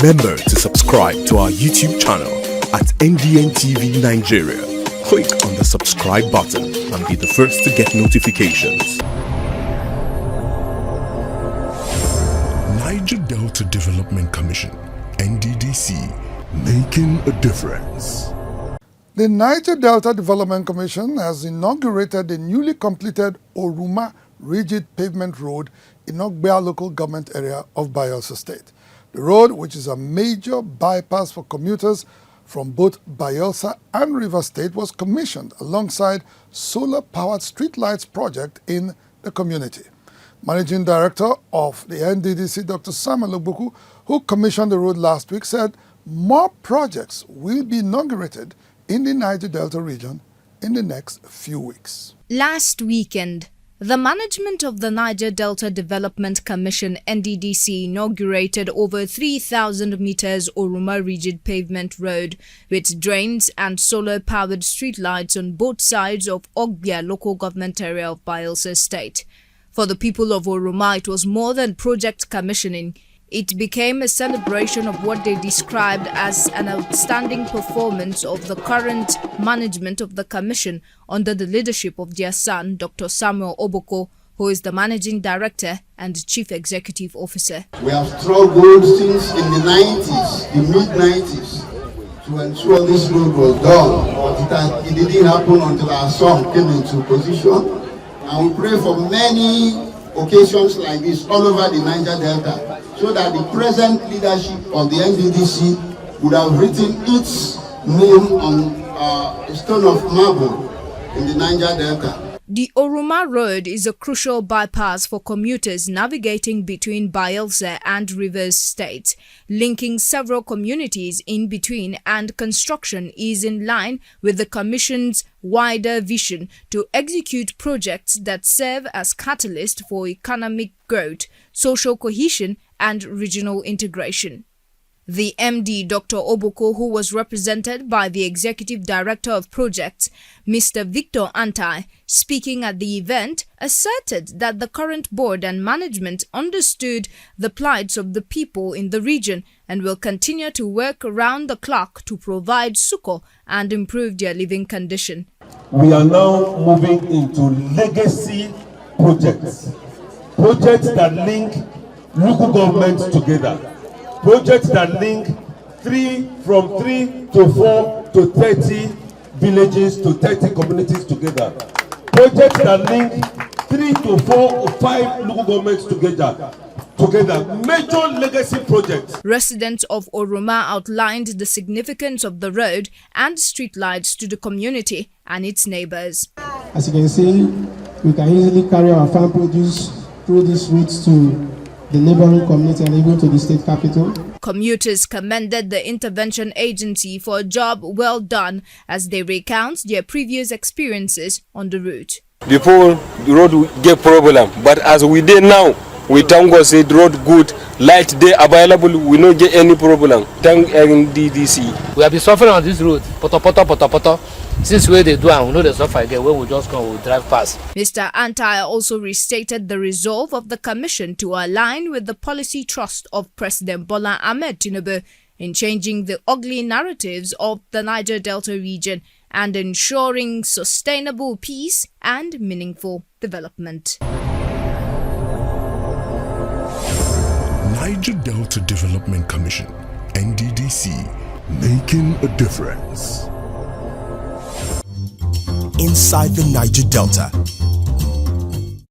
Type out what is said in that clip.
Remember to subscribe to our YouTube channel at NDN Nigeria. Click on the subscribe button and be the first to get notifications. Niger Delta Development Commission, NDDC, making a difference. The Niger Delta Development Commission has inaugurated the newly completed Oruma rigid pavement road in Ogbuku local government area of Bayelsa State. The road, which is a major bypass for commuters from both Bayelsa and Rivers State, was commissioned alongside solar-powered streetlights project in the community. Managing Director of the Nddc, Dr. Samuel Ogbuku, who commissioned the road last week, said more projects will be inaugurated in the Niger Delta region in the next few weeks. Last weekend, the management of the Niger Delta Development Commission (NDDC) inaugurated over 3,000 meters Oruma rigid pavement road with drains and solar-powered streetlights on both sides of Ogbuku local government area of Bayelsa State. For the people of Oruma, it was more than project commissioning. It became a celebration of what they described as an outstanding performance of the current management of the commission under the leadership of their son, Dr. Samuel Ogbuku, who is the Managing Director and Chief Executive Officer. We have struggled since in the 90s, the mid-90s, to ensure this road was done. But it didn't happen until our son came into position. And we pray for many occasions like this all over the Niger Delta, so that the present leadership of the NDDC would have written its name on a stone of marble in the Niger Delta. The Oruma Road is a crucial bypass for commuters navigating between Bayelsa and Rivers State, linking several communities in between, and construction is in line with the Commission's wider vision to execute projects that serve as catalyst for economic growth, social cohesion, and regional integration. The MD, Dr. Ogbuku, who was represented by the Executive Director of Projects, Mr. Victor Antai, speaking at the event, asserted that the current board and management understood the plights of the people in the region and will continue to work around the clock to provide succor and improve their living condition. We are now moving into legacy projects, projects that link local governments together. Projects that link from 3 to 4 to 30 villages to 30 communities together. Projects that link 3 to 4 or 5 local governments together. Major legacy projects. Residents of Oruma outlined the significance of the road and streetlights to the community and its neighbors. As you can see, we can easily carry our farm produce through these routes to the neighboring community and even to the state capital. Commuters commended the intervention agency for a job well done as they recount their previous experiences on the route. Before the road get problem, but as we did now, we thank God say the road good, light day available, we don't get any problem. Thank Nddc. We have been suffering on this road, poto. Since where they do and we know the suffer again, when we just come, we drive past. Mr. Antai also restated the resolve of the Commission to align with the policy trust of President Bola Ahmed Tinubu in changing the ugly narratives of the Niger Delta region and ensuring sustainable peace and meaningful development. Niger Delta Development Commission, NDDC, making a difference. Inside the Niger Delta,